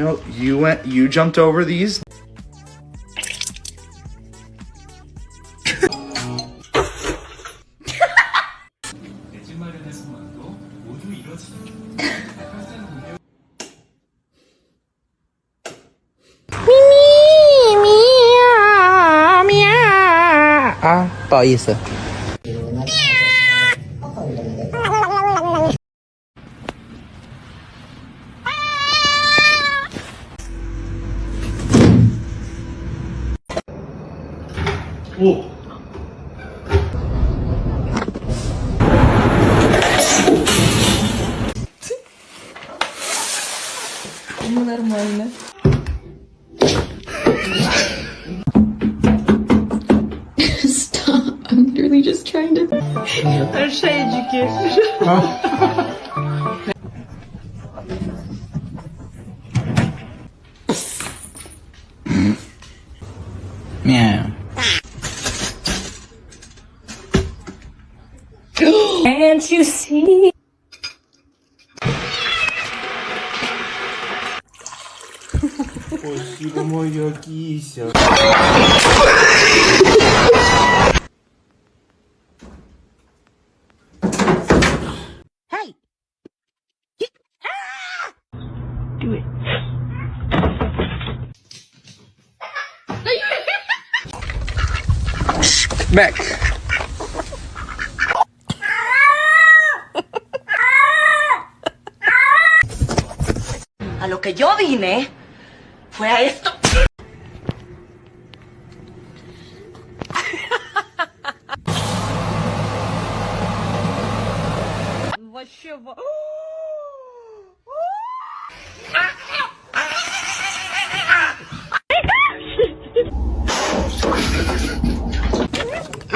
No, you jumped over these.啊，不好意思。Oh. Нормально. Stop. I'm literally just trying to... Шейджики. Meow. Can't you see? Спасибо, моя кися. Hey! Do it. Back. A lo que yo vine fue a esto. Вообще...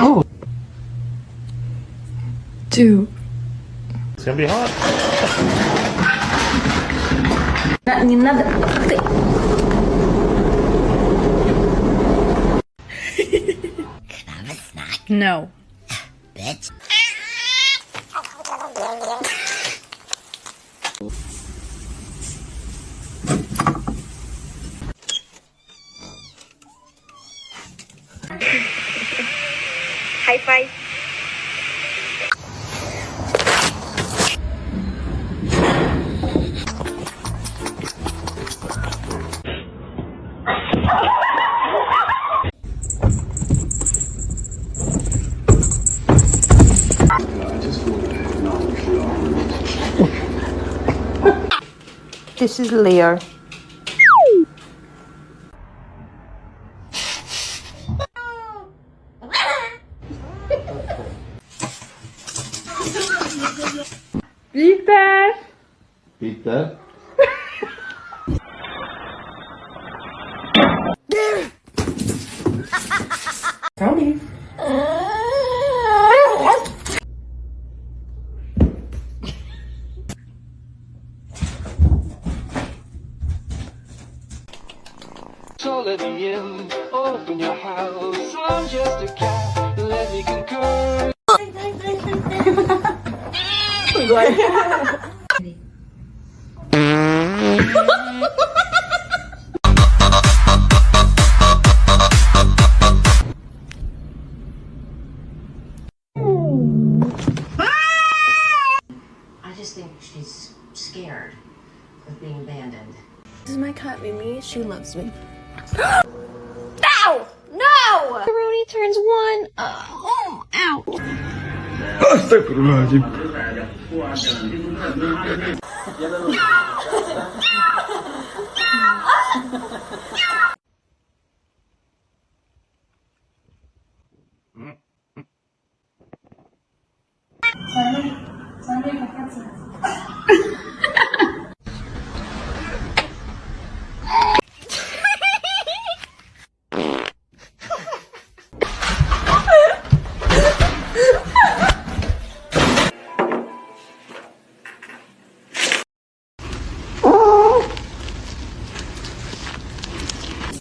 Oh. Dude. It's gonna be hot. Не надо. No. Bitch. High five. This is Leo. Peter. Peter. Tony. So let me in, open your house. I'm just a cat, let me concur. I just think she's scared of being abandoned. This is my cat, Mimi. She loves me. No! No! Rooney turns 1. Ow.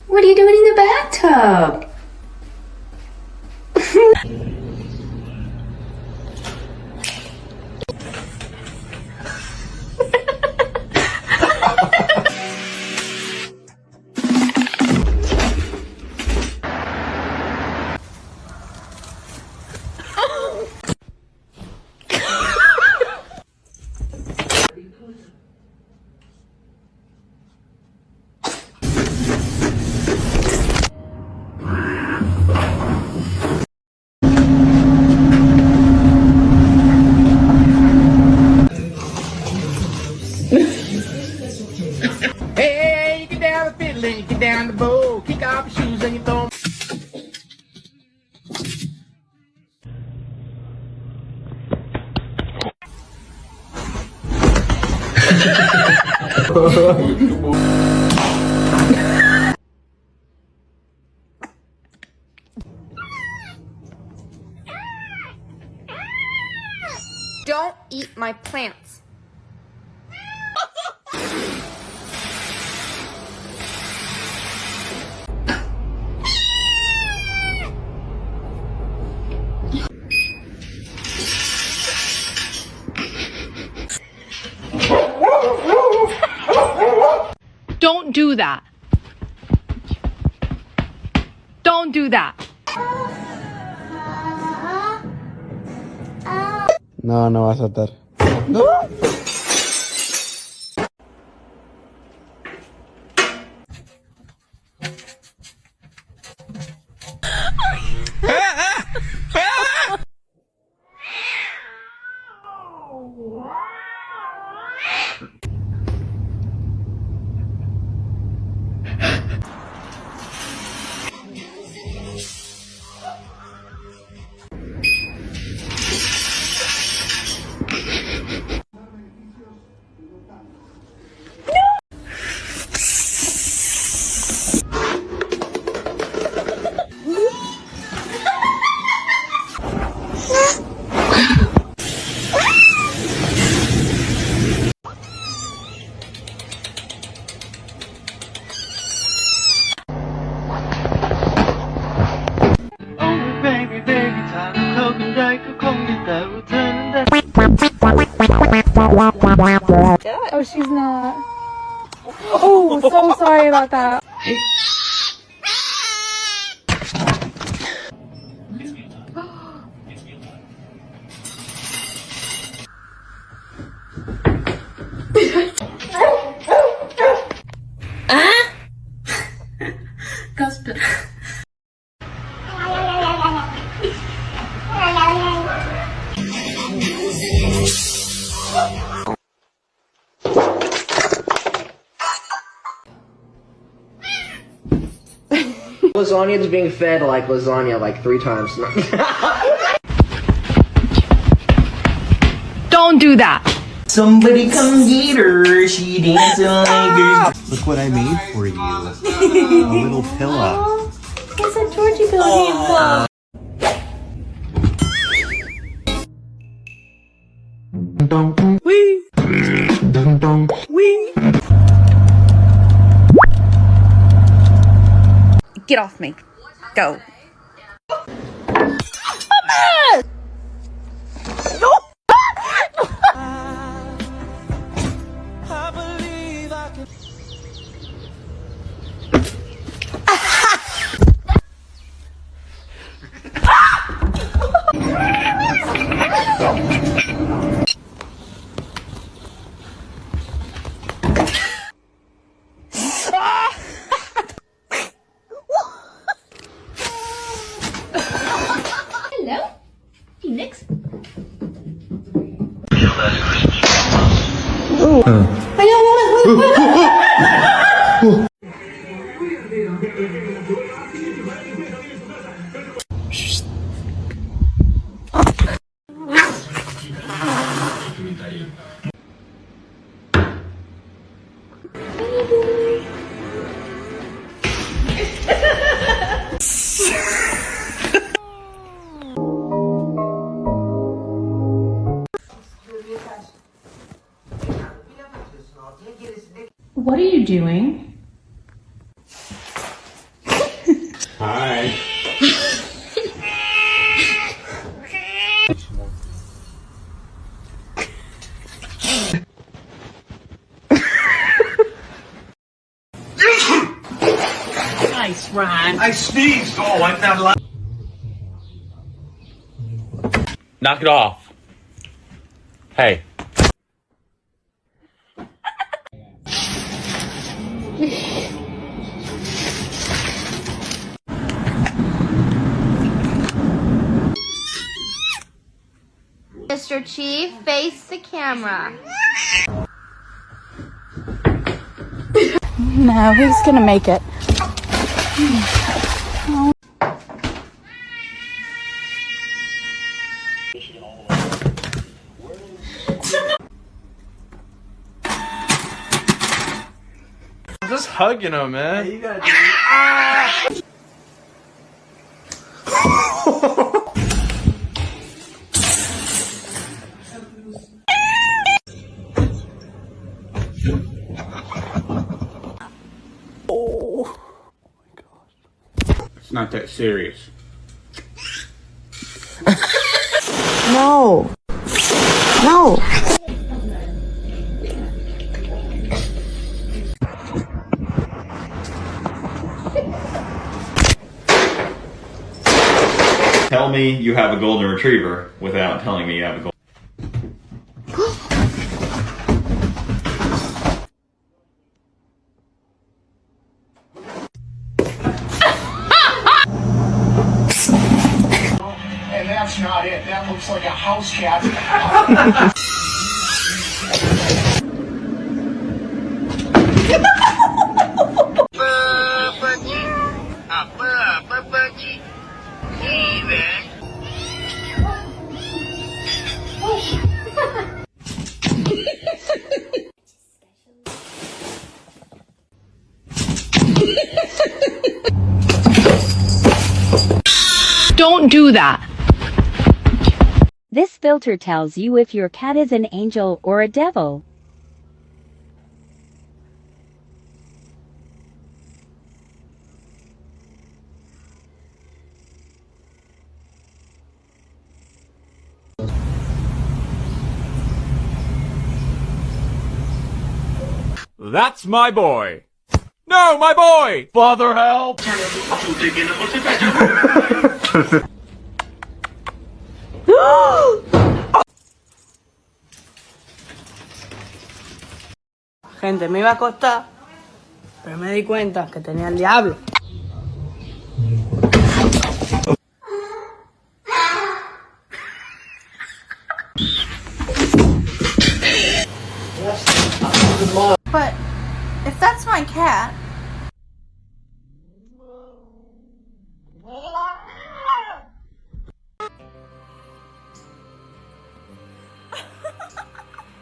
What are you doing in the bathtub? Don't eat my plants. Don't do that. Don't do that. No, no va a saltar. baby baby ถ้าเราเข้ากันได้ก็คงดีแต่ว่าเธอนั้นได้ Oh, she's not. Oh, so sorry about that. Lasagna's being fed like lasagna like 3 times. Don't do that. Somebody come get her, she dancing like this. Look what I made for you. A little pillow. It's a Georgie pillow. Get off me. Go. Hello, Phoenix. What are you doing? Hi. Nice, Ron. I sneezed. Oh, I'm not allowed. Knock it off. Hey. Mr. Chief, face the camera. No, he's gonna make it. hugging him, man. You gotta do it. It's not that serious. No. No. Tell me you have a golden retriever without telling me you have a golden. And that's not it. That looks like a house cat. Don't do that. This filter tells you if your cat is an angel or a devil. That's my boy. No, my boy! Father, help! Gente, me iba a acostar, pero me di cuenta que tenía el diablo. But if that's my cat,